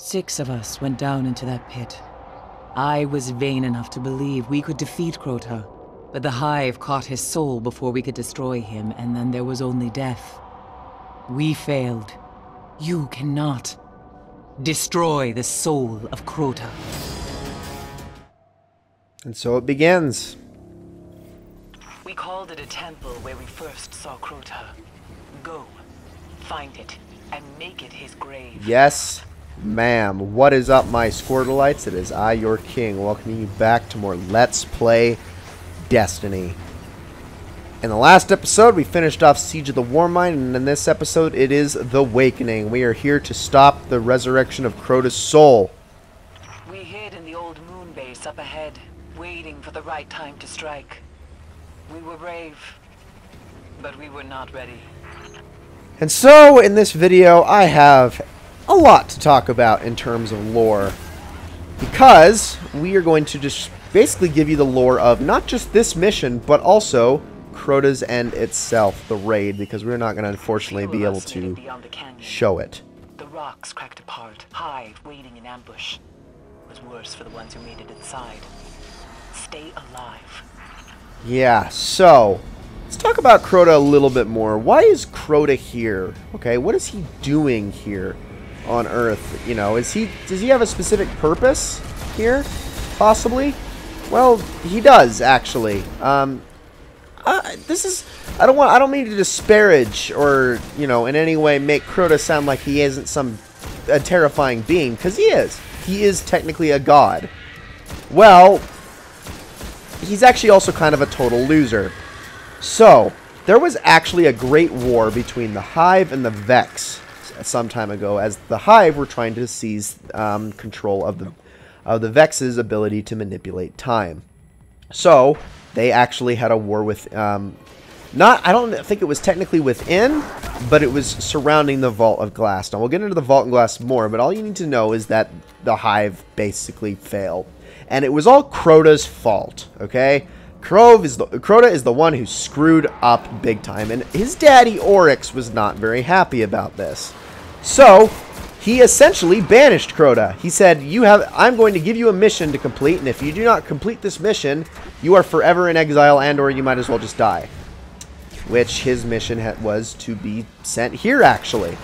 6 of us went down into that pit. I was vain enough to believe we could defeat Crota, but the Hive caught his soul before we could destroy him, and then there was only death. We failed. You cannot destroy the soul of Crota. And so it begins. We called it a temple where we first saw Crota. Go, find it, and make it his grave. Yes, ma'am. What is up, my Squirtleites? It is I, your king, welcoming you back to more Let's Play Destiny. In the last episode, we finished off Siege of the Warmind, and in this episode, it is The Awakening. We are here to stop the resurrection of Crota's soul. We hid in the old moon base up ahead, waiting for the right time to strike. We were brave, but we were not ready. And so, in this video, I have a lot to talk about in terms of lore. Because we are going to just basically give you the lore of not just this mission, but also Crota's End itself, the raid, because we're not going to unfortunately be able to show it. The rocks cracked apart, Hive waiting in ambush. It was worse for the ones who made it inside. Stay alive. Yeah, so let's talk about Crota a little bit more. Why is Crota here? Okay, what is he doing here on Earth? You know, does he have a specific purpose here? Possibly? Well, he does actually. I don't mean to disparage or, you know, in any way make Crota sound like he isn't a terrifying being, because he is. He is technically a god. Well, he's actually also kind of a total loser. So, there was actually a great war between the Hive and the Vex some time ago, as the Hive were trying to seize control of the Vex's ability to manipulate time. So, they actually had a war with, I don't think it was technically within, but it was surrounding the Vault of Glass. Now, we'll get into the Vault of Glass more, but all you need to know is that the Hive basically failed. And it was all Crota's fault, okay? Crota is the one who screwed up big time, and his daddy Oryx was not very happy about this. So, he essentially banished Crota. He said, I'm going to give you a mission to complete, and if you do not complete this mission, you are forever in exile, and or you might as well just die. Which his mission was to be sent here, actually.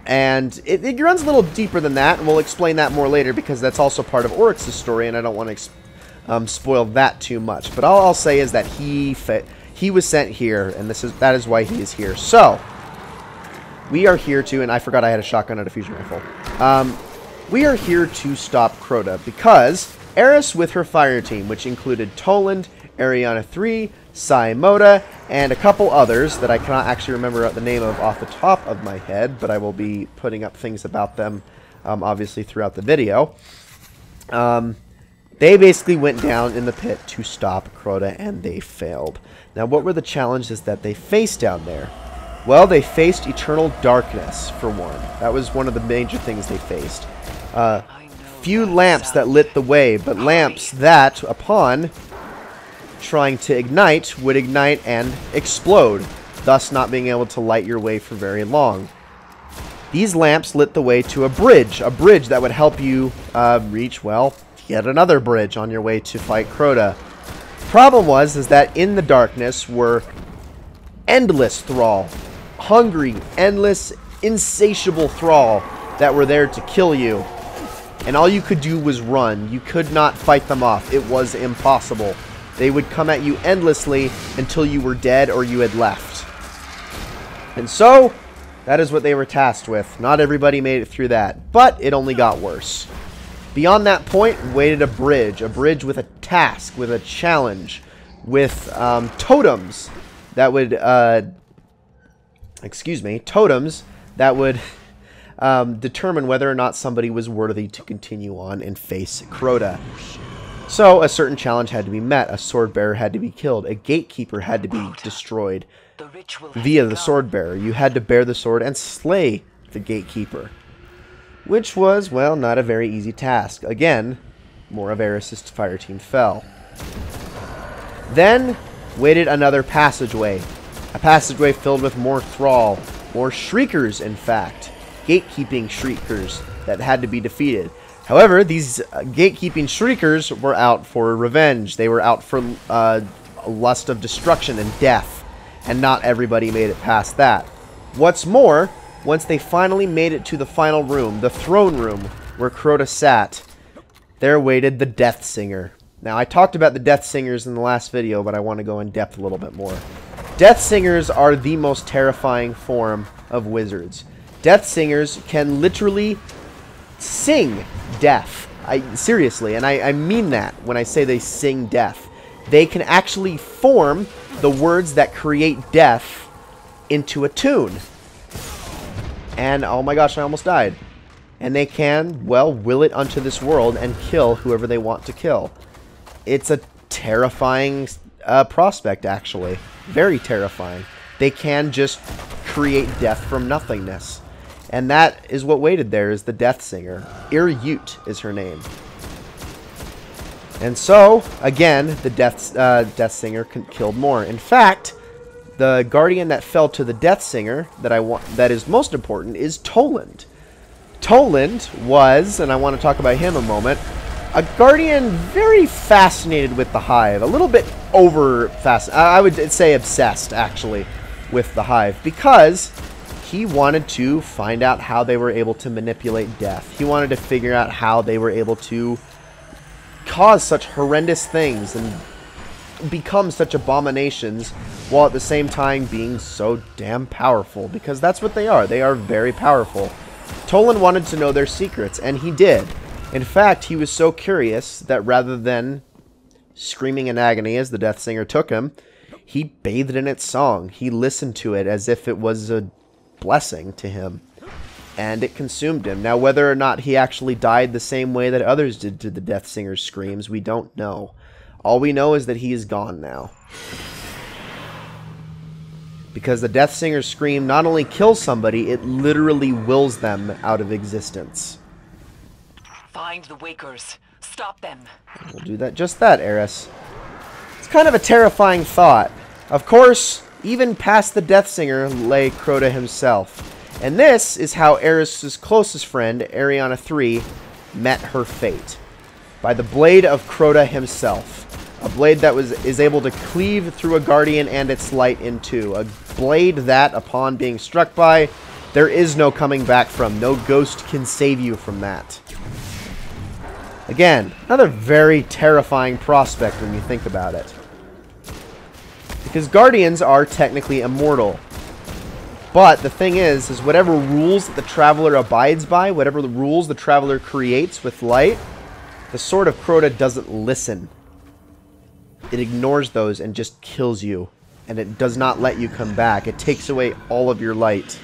And it runs a little deeper than that, and we'll explain that more later, because that's also part of Oryx's story, and I don't want to spoil that too much. But all I'll say is that he was sent here, and that is why he is here. So, we are here to, and I forgot I had a shotgun and a fusion rifle. We are here to stop Crota, because Eris with her fire team, which included Toland, Ariana 3, Moda, and a couple others that I cannot actually remember the name of off the top of my head, but I will be putting up things about them, obviously, throughout the video. They basically went down in the pit to stop Crota, and they failed. Now, what were the challenges that they faced down there? Well, they faced eternal darkness, for one. That was one of the major things they faced. Few lamps that lit the way, but lamps that, upon trying to ignite, would ignite and explode, thus not being able to light your way for very long. These lamps lit the way to a bridge that would help you reach, well, yet another bridge on your way to fight Crota. Problem is that in the darkness were endless thrall, hungry, endless, insatiable thrall that were there to kill you. And all you could do was run. You could not fight them off. It was impossible. They would come at you endlessly until you were dead or you had left. And so, that is what they were tasked with. Not everybody made it through that, but it only got worse. Beyond that point waited a bridge with a task, with a challenge, with totems that would, determine whether or not somebody was worthy to continue on and face Crota. So, a certain challenge had to be met. A sword bearer had to be killed. A gatekeeper had to be destroyed via the sword bearer. You had to bear the sword and slay the gatekeeper, which was, well, not a very easy task. Again, more of Eris's fire team fell. Then waited another passageway. A passageway filled with more thrall. More shriekers, in fact. gatekeeping shriekers that had to be defeated. However, these gatekeeping shriekers were out for revenge. They were out for a lust of destruction and death. And not everybody made it past that. What's more, once they finally made it to the final room, the throne room, where Crota sat, there waited the Death Singer. Now, I talked about the Death Singers in the last video, but I want to go in depth a little bit more. Death Singers are the most terrifying form of wizards. Death Singers can literally sing death. Seriously, and I mean that when I say they sing death. They can actually form the words that create death into a tune. And, oh my gosh, I almost died. And they can, well, will it unto this world and kill whoever they want to kill. It's a terrifying prospect, actually. Very terrifying. They can just create death from nothingness. And that is what waited there, is the Death Singer. Ir-Yut is her name. And so, again, the Death Singer killed more. In fact, the guardian that fell to the Death Singer that is most important is Toland. Toland was, and I want to talk about him a moment, a guardian very fascinated with the Hive. A little bit I would say obsessed, actually, with the Hive. Because he wanted to find out how they were able to manipulate death. He wanted to figure out how they were able to cause such horrendous things and become such abominations while at the same time being so damn powerful, because that's what they are. They are very powerful. Toland wanted to know their secrets, and he did. In fact, he was so curious that rather than screaming in agony as the Death Singer took him, he bathed in its song. He listened to it as if it was a blessing to him. And it consumed him. Now, whether or not he actually died the same way that others did to the Death Singer's screams, we don't know. All we know is that he is gone now. Because the Death Singer's scream not only kills somebody, it literally wills them out of existence. Find the Wakers. Stop them. We'll do that. Just that, Eris. It's kind of a terrifying thought. Of course, even past the Death Singer lay Crota himself. And this is how Eris's closest friend, Ariana III, met her fate. By the blade of Crota himself. A blade that is able to cleave through a guardian and its light in two. A blade that, upon being struck by, there is no coming back from. No ghost can save you from that. Again, another very terrifying prospect when you think about it. Because guardians are technically immortal. But the thing is whatever rules that the Traveler abides by, whatever the rules the Traveler creates with light, the Sword of Crota doesn't listen. It ignores those and just kills you. And it does not let you come back. It takes away all of your light.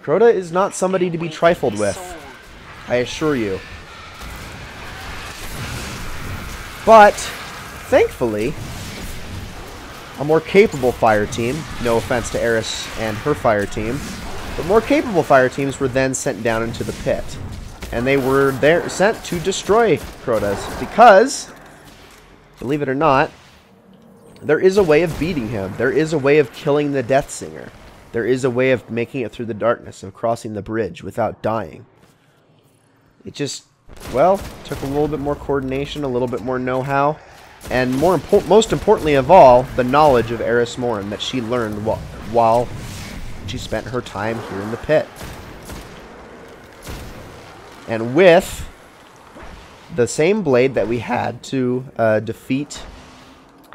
Crota is not somebody to be trifled with. I assure you. But, thankfully, a more capable fire team, no offense to Eris and her fire team, but more capable fire teams were then sent down into the pit. And they were sent to destroy Crota's, because, believe it or not, there is a way of beating him. There is a way of killing the Death Singer. There is a way of making it through the darkness, of crossing the bridge without dying. It just, well, took a little bit more coordination, a little bit more know-how, and most importantly of all, the knowledge of Eris Morn that she learned while she spent her time here in the pit. And with the same blade that we had to defeat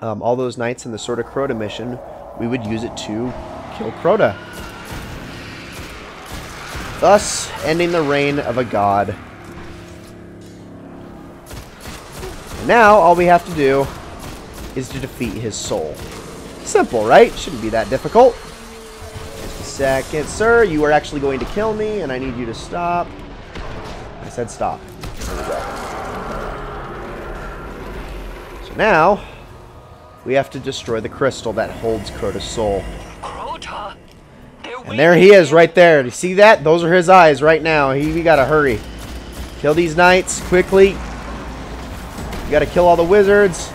all those knights in the Sword of Crota mission, we would use it to kill Crota. Thus, ending the reign of a god. And now, all we have to do is to defeat his soul. Simple, right? Shouldn't be that difficult. Just a second, sir. You are actually going to kill me, and I need you to stop. I said stop. There we go. So now, we have to destroy the crystal that holds Crota's soul. Crota! And there he is, right there. Do you see that? Those are his eyes right now. We gotta hurry. Kill these knights quickly. You gotta kill all the wizards.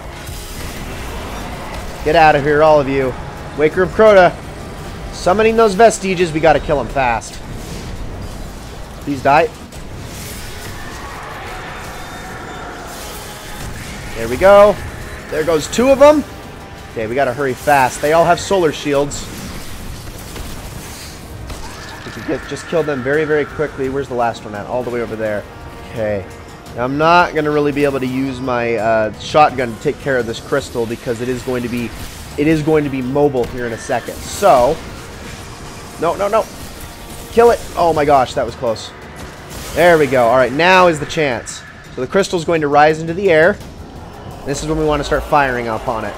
Get out of here, all of you. Waker of Crota. Summoning those vestiges, we gotta kill them fast. Please die. There we go. There goes 2 of them. Okay, we gotta hurry fast. They all have solar shields. We can just kill them very, very quickly. Where's the last one at? All the way over there. Okay. Now, I'm not gonna really be able to use my shotgun to take care of this crystal because it is going to be mobile here in a second. So, no. Kill it. Oh my gosh, that was close. There we go. All right, now is the chance. So the crystal's going to rise into the air. This is when we want to start firing upon it.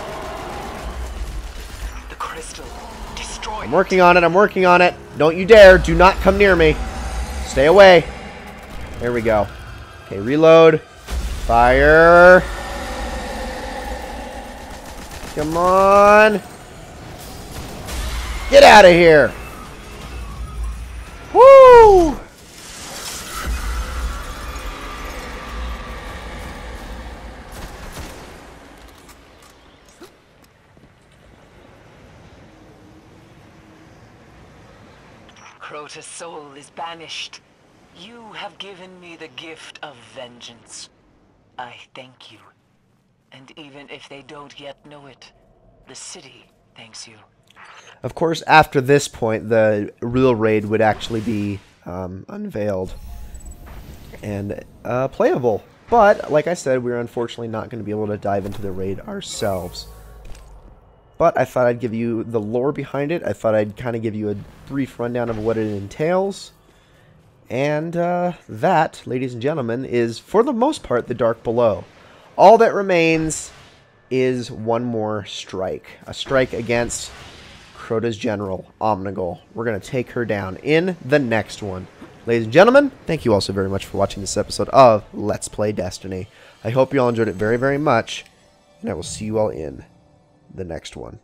The crystal destroyed. I'm working on it. I'm working on it. Don't you dare. Do not come near me. Stay away. There we go. Okay, reload. Fire. Come on. Get out of here. Woo! Crota's soul is banished. You have given me the gift of vengeance. I thank you. And even if they don't yet know it, the city thanks you. Of course, after this point, the real raid would actually be unveiled and playable. But, like I said, we're unfortunately not going to be able to dive into the raid ourselves. But I thought I'd give you the lore behind it. I thought I'd kind of give you a brief rundown of what it entails. And that, ladies and gentlemen, is, for the most part, the Dark Below. All that remains is one more strike. A strike against Crota's general, Omnigul. We're going to take her down in the next one. Ladies and gentlemen, thank you all so very much for watching this episode of Let's Play Destiny. I hope you all enjoyed it very, very much. And I will see you all in the next one.